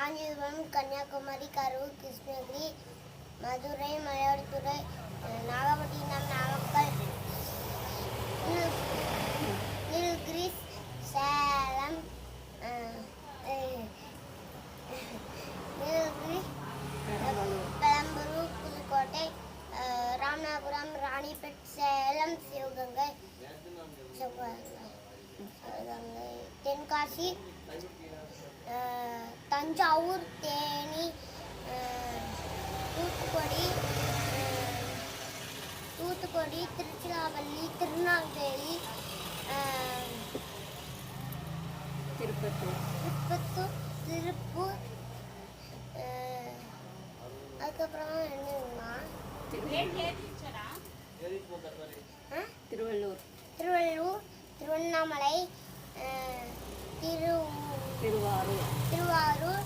காஞ்சிபுரம், கன்னியாகுமரி, கரூர், கிருஷ்ணகிரி, மதுரை, மயிலாடுதுறை, நாகப்பட்டினம், நாமக்கல், நீலகிரிஸ், சேலம், நீலகிரிஸ், பெரம்பலூர், புதுக்கோட்டை, ராமநாதபுரம், ராணிப்பேட், சேலம், சிவகங்கை, தென்காசி, தஞ்சாவூர், தேனி, தூத்துக்குடி, திருச்சிராப்பள்ளி, திருநெல்வேலி, திருப்பூர், அதுக்கப்புறம் என்னன்னா திருவள்ளூர், திருவண்ணாமலை, திருவாரூர்,